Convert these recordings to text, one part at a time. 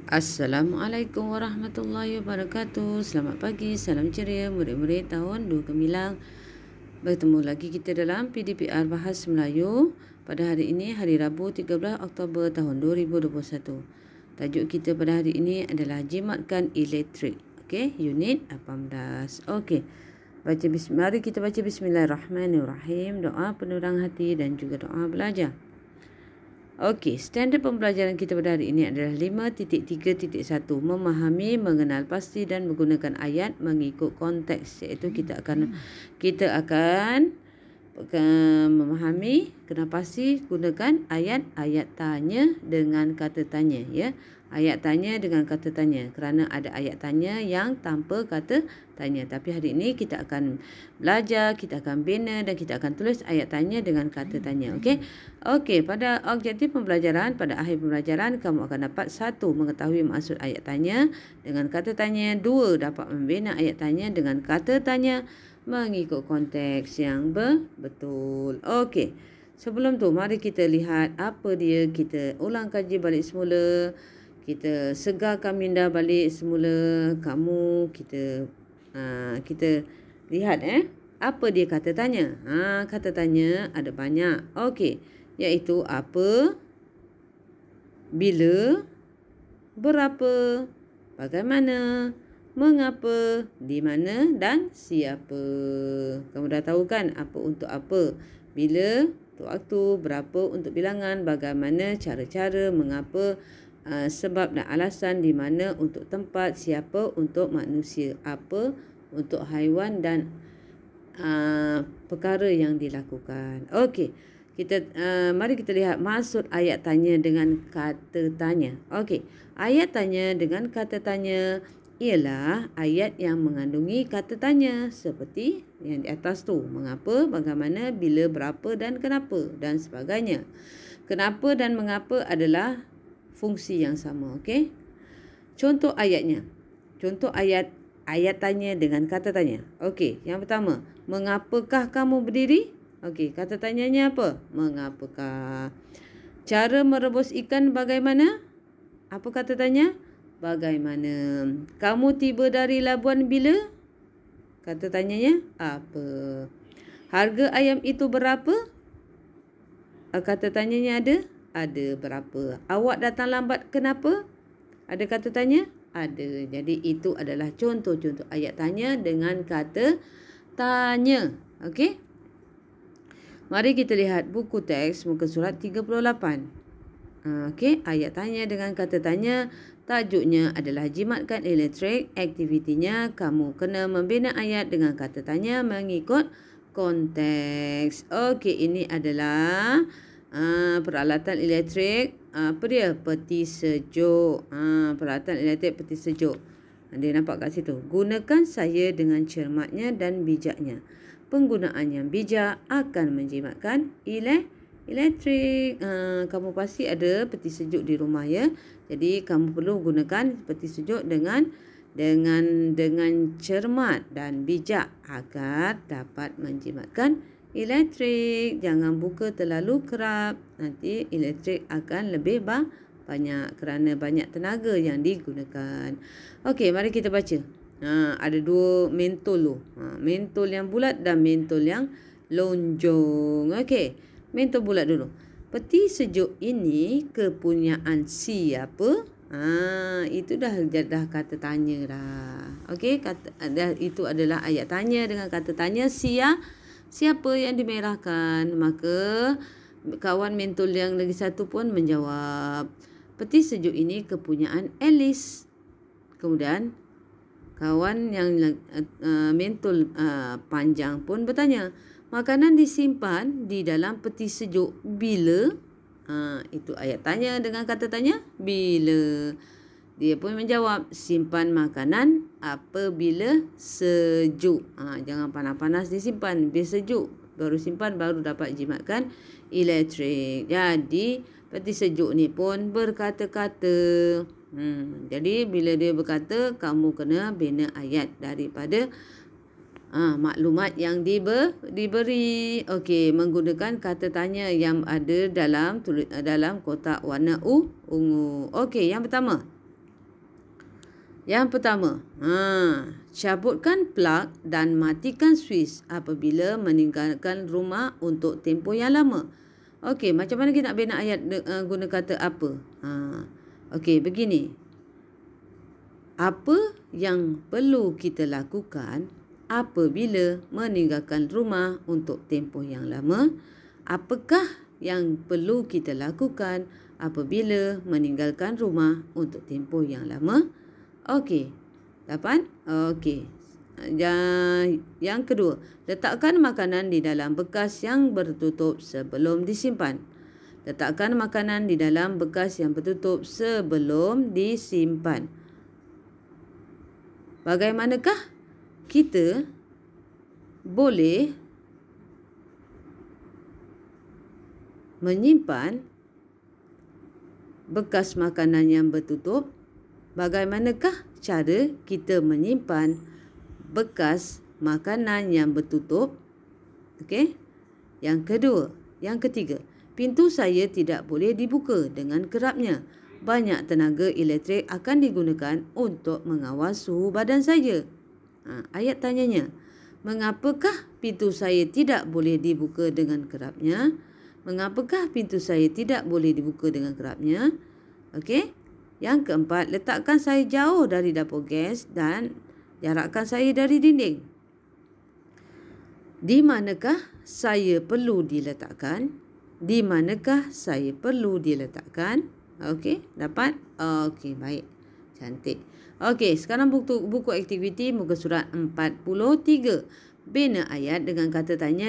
Assalamualaikum warahmatullahi wabarakatuh. Selamat pagi, salam ceria murid-murid tahun 2 Gemilang. Bertemu lagi kita dalam PDPR Bahasa Melayu pada hari ini, hari Rabu 13 Oktober tahun 2021. Tajuk kita pada hari ini adalah jimatkan elektrik. Okey, unit 18. Okey. Mari kita baca bismillahirrahmanirrahim, doa penurang hati dan juga doa belajar. Okey, standard pembelajaran kita pada hari ini adalah 5.3.1, memahami, mengenal pasti dan menggunakan ayat mengikut konteks, iaitu kita akan memahami, kenal pasti, gunakan ayat tanya dengan kata tanya, ya. Ayat tanya dengan kata tanya, kerana ada ayat tanya yang tanpa kata tanya. Tapi hari ini kita akan belajar, kita akan bina dan kita akan tulis ayat tanya dengan kata tanya. Okey. Okey, pada objektif pembelajaran, pada akhir pembelajaran kamu akan dapat 1. Mengetahui maksud ayat tanya dengan kata tanya. 2. Dapat membina ayat tanya dengan kata tanya mengikut konteks yang betul. Okey. Sebelum tu, mari kita lihat apa dia. Kita ulang kaji balik semula. Kita segarkan minda balik semula. Kita lihat apa dia kata tanya. Kata tanya ada banyak. Okey. Iaitu apa, bila, berapa, bagaimana, mengapa, di mana dan siapa. Kamu dah tahu kan apa untuk apa. Bila untuk waktu, berapa untuk bilangan, bagaimana cara-cara, mengapa, sebab dan alasan, di mana untuk tempat, siapa untuk manusia, apa untuk haiwan dan perkara yang dilakukan. Okey. Mari kita lihat maksud ayat tanya dengan kata tanya. Okey. Ayat tanya dengan kata tanya ialah ayat yang mengandungi kata tanya seperti yang di atas tu. Mengapa, bagaimana, bila, berapa dan kenapa dan sebagainya. Kenapa dan mengapa adalah fungsi yang sama. Okey. Contoh ayatnya. Contoh ayat tanya dengan kata tanya. Okey, yang pertama, mengapakah kamu berdiri? Okey, kata tanyanya apa? Mengapakah? Cara merebus ikan bagaimana? Apa kata tanya? Bagaimana? Kamu tiba dari Labuan bila? Kata tanyanya apa? Harga ayam itu berapa? Kata tanyanya ada? Ada. Berapa? Awak datang lambat kenapa? Ada kata tanya? Ada. Jadi itu adalah contoh-contoh ayat tanya dengan kata tanya. Okey? Mari kita lihat buku teks muka surat 38. Okey, ayat tanya dengan kata tanya. Tajuknya adalah jimatkan elektrik. Aktivitinya kamu kena membina ayat dengan kata tanya mengikut konteks. Okey, ini adalah peralatan elektrik. Apa dia? Peti sejuk. Peralatan elektrik peti sejuk. Dia nampak kat situ. Gunakan saya dengan cermatnya dan bijaknya. Penggunaan yang bijak akan menjimatkan elektrik. Kamu pasti ada peti sejuk di rumah, ya. Jadi kamu perlu gunakan peti sejuk dengan cermat dan bijak agar dapat menjimatkan elektrik. Jangan buka terlalu kerap. Nanti elektrik akan lebih banyak kerana banyak tenaga yang digunakan. Okey, mari kita baca. Ada 2 mentol tu. Mentol yang bulat dan mentol yang lonjong. Okey, mentol bulat dulu. Peti sejuk ini kepunyaan siapa? Itu dah kata tanya dah. Okey, itu adalah ayat tanya dengan kata tanya. Siapa yang dimerahkan? Maka kawan mentol yang lagi satu pun menjawab, peti sejuk ini kepunyaan Alice. Kemudian kawan yang mentol panjang pun bertanya, makanan disimpan di dalam peti sejuk bila? Itu ayat tanya dengan kata tanya bila. Dia pun menjawab, simpan makanan apabila sejuk. Jangan panas-panas disimpan, bila sejuk baru simpan, baru dapat jimatkan elektrik. Jadi peti sejuk ni pun berkata-kata. Jadi bila dia berkata, kamu kena bina ayat daripada maklumat yang diberi. Okey, menggunakan kata tanya yang ada dalam kotak warna ungu. Okey, yang pertama. Yang pertama, cabutkan plug dan matikan switch apabila meninggalkan rumah untuk tempoh yang lama. Okey, macam mana kita nak bina ayat guna kata apa? Okey, begini. Apa yang perlu kita lakukan apabila meninggalkan rumah untuk tempoh yang lama? Apakah yang perlu kita lakukan apabila meninggalkan rumah untuk tempoh yang lama? Okey. Dapat? Okey. Yang kedua, letakkan makanan di dalam bekas yang bertutup sebelum disimpan. Letakkan makanan di dalam bekas yang bertutup sebelum disimpan. Bagaimanakah kita boleh menyimpan bekas makanan yang bertutup? Bagaimanakah cara kita menyimpan bekas makanan yang bertutup? Okey. Yang ketiga, pintu saya tidak boleh dibuka dengan kerapnya. Banyak tenaga elektrik akan digunakan untuk mengawal suhu badan saya. Ayat tanyanya, mengapakah pintu saya tidak boleh dibuka dengan kerapnya? Mengapakah pintu saya tidak boleh dibuka dengan kerapnya? Okey. Yang keempat, letakkan saya jauh dari dapur gas dan jarakkan saya dari dinding. Di manakah saya perlu diletakkan? Di manakah saya perlu diletakkan? Okey, dapat? Okey, baik. Cantik. Okey, sekarang buku aktiviti muka surat 43. Bina ayat tanya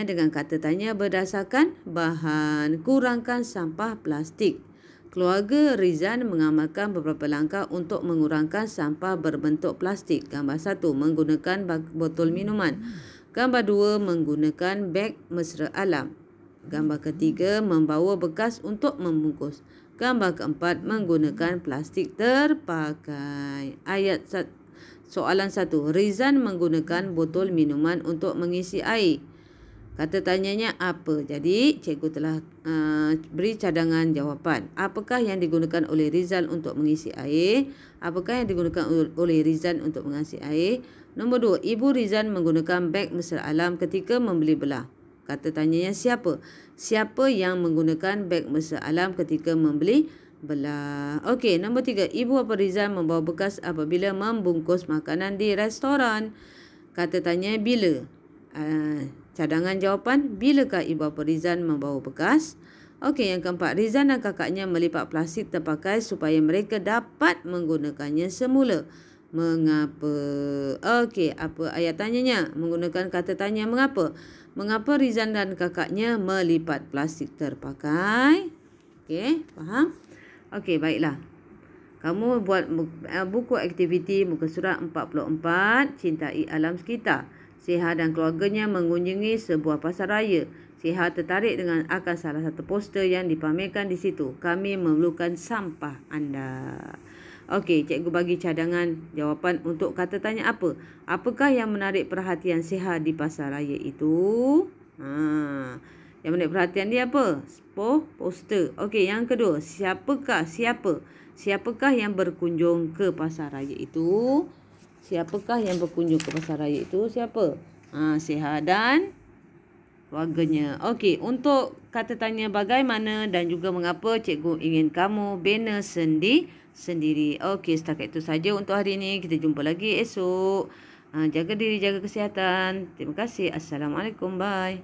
dengan kata tanya berdasarkan bahan. Kurangkan sampah plastik. Keluarga Rizan mengamalkan beberapa langkah untuk mengurangkan sampah berbentuk plastik. Gambar 1, menggunakan botol minuman. Gambar 2, menggunakan beg mesra alam. Gambar ketiga, membawa bekas untuk membungkus. Gambar keempat, menggunakan plastik terpakai. Soalan 1. Rizan menggunakan botol minuman untuk mengisi air. Kata tanyanya apa? Jadi, cikgu telah beri cadangan jawapan. Apakah yang digunakan oleh Rizal untuk mengisi air? Apakah yang digunakan oleh Rizal untuk mengisi air? Nombor 2, Ibu Rizal menggunakan beg mesra alam ketika membeli belah. Kata tanyanya siapa? Siapa yang menggunakan beg mesra alam ketika membeli belah? Okey, nombor 3, Ibu Bapa Rizal membawa bekas apabila membungkus makanan di restoran. Kata tanya bila? Cadangan jawapan, bilakah Ibu Bapa Rizal membawa bekas? Okey, yang keempat, Rizal dan kakaknya melipat plastik terpakai supaya mereka dapat menggunakannya semula. Mengapa? Okey, apa ayat tanyanya? Menggunakan kata tanya mengapa? Mengapa Rizal dan kakaknya melipat plastik terpakai? Okey, faham? Okey, baiklah. Kamu buat buku aktiviti muka surat 44, cintai alam sekitar. Siha dan keluarganya mengunjungi sebuah pasar raya. Siha tertarik akan salah satu poster yang dipamerkan di situ. Kami memerlukan sampah anda. Okey, cikgu bagi cadangan jawapan untuk kata tanya apa. Apakah yang menarik perhatian Siha di pasar raya itu? Yang menarik perhatian dia apa? Poster. Okey, yang kedua, siapakah yang berkunjung ke pasar raya itu? Siapakah yang berkunjung ke pasar raya itu? Siapa? Siha dan keluarganya. Okey, untuk kata tanya bagaimana dan juga mengapa, cikgu ingin kamu bina sendiri. Okey, setakat itu saja untuk hari ini. Kita jumpa lagi esok. Jaga diri, jaga kesihatan. Terima kasih. Assalamualaikum. Bye.